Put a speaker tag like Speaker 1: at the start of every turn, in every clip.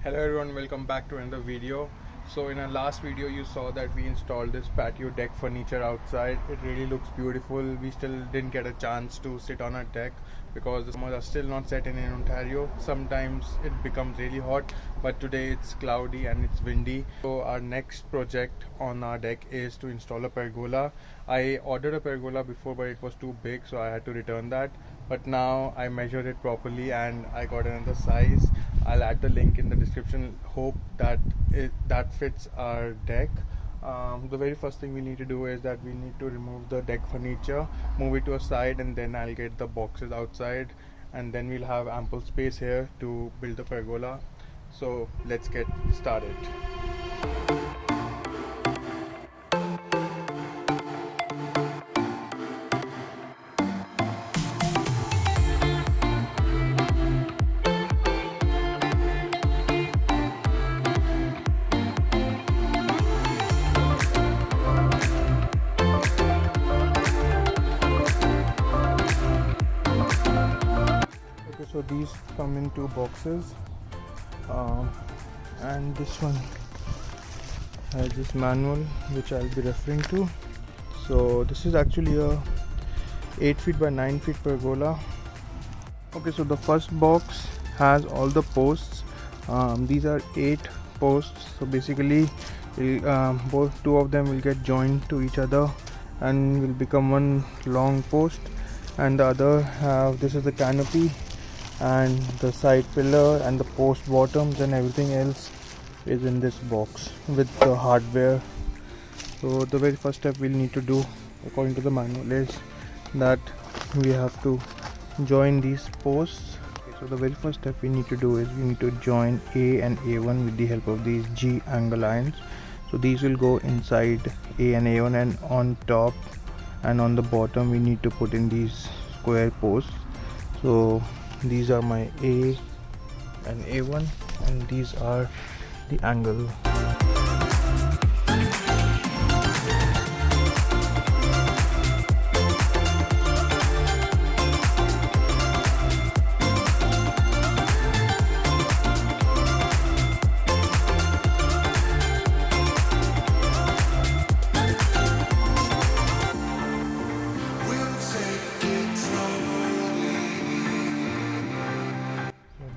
Speaker 1: Hello everyone, welcome back to another video. So in our last video you saw that we installed this patio deck furniture outside. It really looks beautiful. We still didn't get a chance to sit on our deck because the summers are still not set in Ontario. Sometimes it becomes really hot, but today it's cloudy and it's windy. So our next project on our deck is to install a pergola. I ordered a pergola before, but it was too big, so I had to return that. But now I measured it properly and I got another size. I'll add the link in the description. Hope that that fits our deck. The very first thing we need to do is that we need to remove the deck furniture, move it to a side, and then I'll get the boxes outside, and then we'll have ample space here to build the pergola. So let's get started. So these come in two boxes, and this one has this manual which I'll be referring to. So this is actually a 8 feet by 9 feet pergola. Okay, so the first box has all the posts. These are 8 posts, so basically both two of them will get joined to each other and will become one long post, and the other have, this is the canopy and the side pillar and the post bottoms, and everything else is in this box with the hardware. So the very first step we'll need to do according to the manual is that we have to join these posts. Okay, so the very first step we need to do is we need to join A and A1 with the help of these G angle irons. So these will go inside A and A1, and on top and on the bottom we need to put in these square posts. So these are my A and A1, and these are the angle.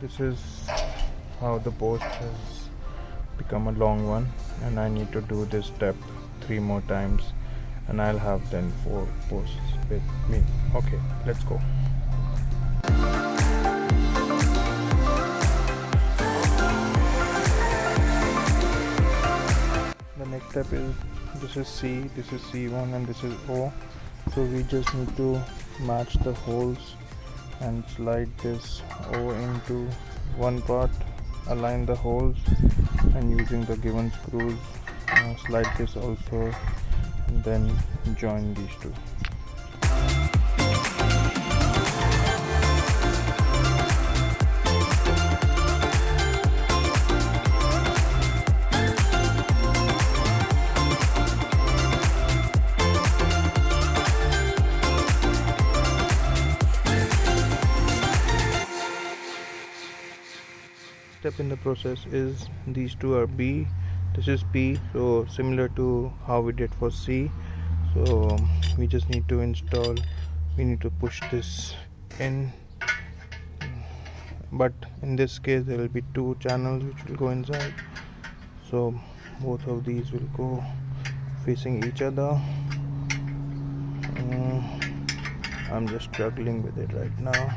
Speaker 1: This is how the post has become a long one, and I need to do this step 3 more times, and I'll have then 4 posts with me. Okay, let's go. The next step is, this is C, this is C1, and this is O. So we just need to match the holes and slide this O into one part, align the holes, and using the given screws slide this also, and then join these two. Step in the process is these two are B, this is P, so similar to how we did for C. So we just need to install, we need to push this in, but in this case there will be 2 channels which will go inside, so both of these will go facing each other. I'm just struggling with it right now.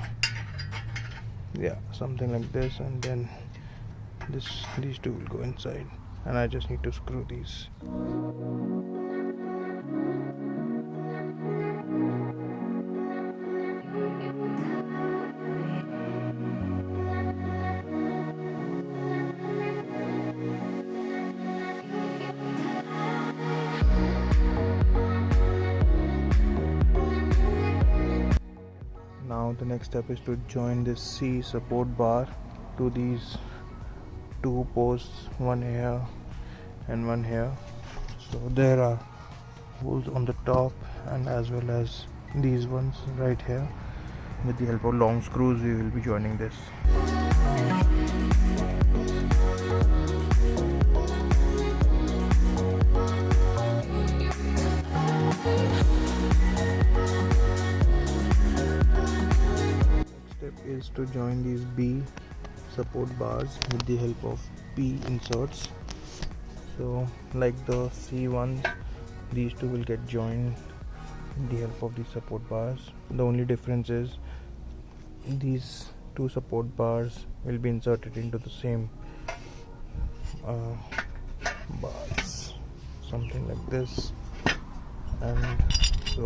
Speaker 1: Yeah, something like this, and then these two will go inside, and I just need to screw these. Now the next step is to join this C support bar to these 2 posts, one here and one here. So there are holes on the top and as well as these ones right here. With the help of long screws we will be joining this. to join these B support bars with the help of P inserts. So like the C ones, these two will get joined with the help of the support bars. The only difference is these two support bars will be inserted into the same bars, something like this, and so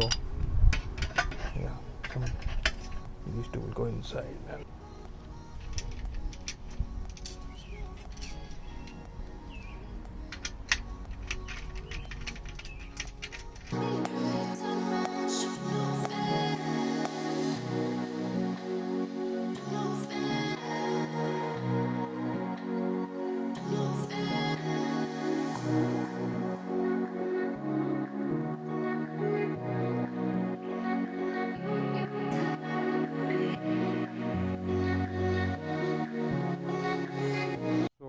Speaker 1: yeah, these two will go inside.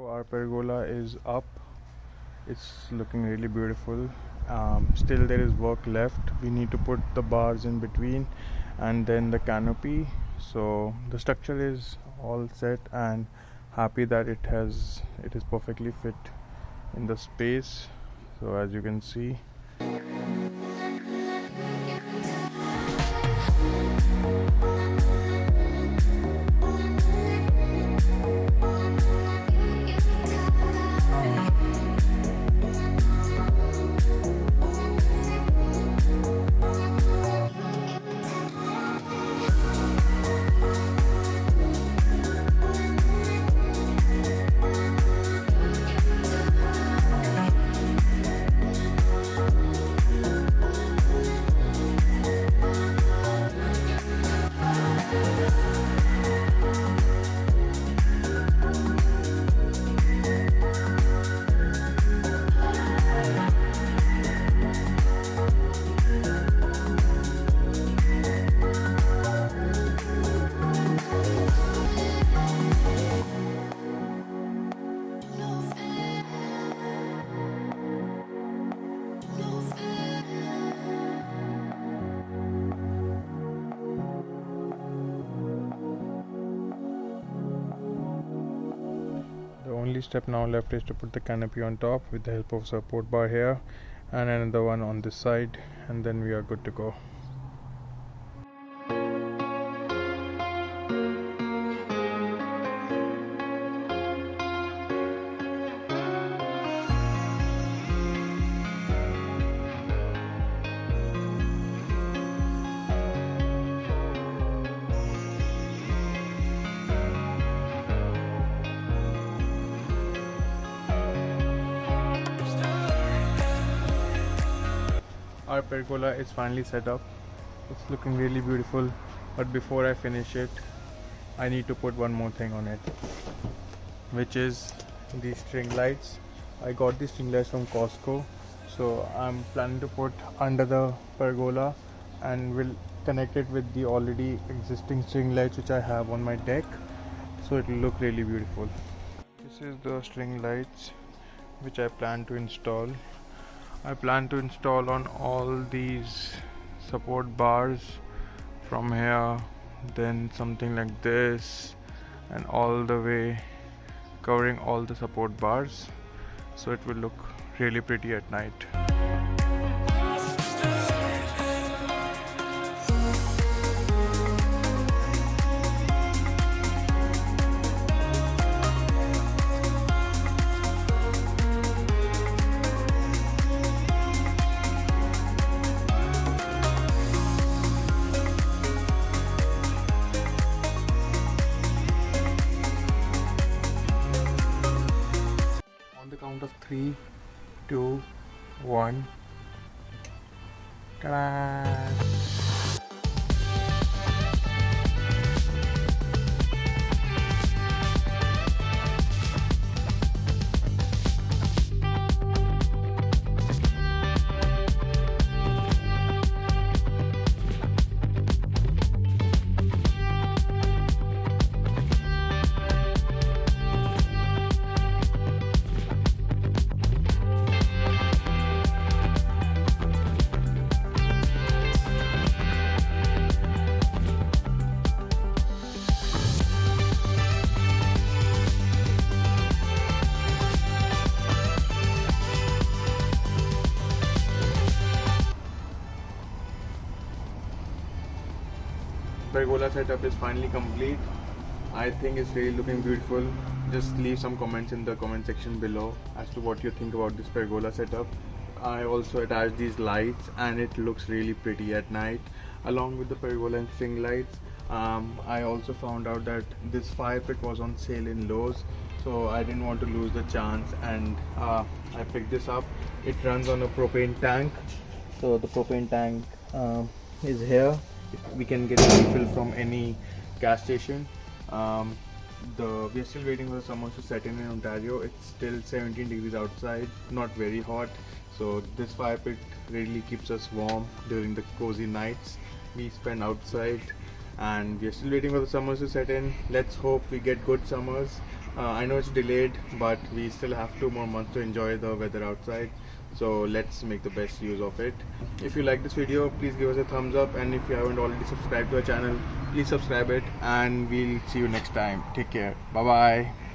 Speaker 1: Our pergola is up. It's looking really beautiful. Still there is work left. We need to put the bars in between and then the canopy. So the structure is all set, and happy that it is perfectly fit in the space. So as you can see, the only step now left is to put the canopy on top with the help of support bar here and another one on this side, and then we are good to go. Our pergola is finally set up. It's looking really beautiful, but before I finish it, I need to put one more thing on it, which is these string lights. I got these string lights from Costco, so I'm planning to put under the pergola and will connect it with the already existing string lights which I have on my deck, so it will look really beautiful. This is the string lights which I plan to install. I plan to install on all these support bars from here, then something like this, and all the way covering all the support bars, so it will look really pretty at night. Count of 3, 2, 1. Ta-da! pergola setup is finally complete. I think it's really looking beautiful. Just leave some comments in the comment section below as to what you think about this pergola setup. I also attached these lights and it looks really pretty at night along with the pergola and string lights. I also found out that this fire pit was on sale in Lowe's, so I didn't want to lose the chance, and I picked this up. It runs on a propane tank, so the propane tank is here. We can get a refill from any gas station. We're still waiting for the summers to set in Ontario. It's still 17 degrees outside, not very hot, so this fire pit really keeps us warm during the cozy nights we spend outside. And we're still waiting for the summers to set in. Let's hope we get good summers. I know it's delayed, but we still have 2 more months to enjoy the weather outside, so let's make the best use of it. If you like this video, please give us a thumbs up, and if you haven't already subscribed to our channel, please subscribe it, and we'll see you next time. Take care. Bye bye.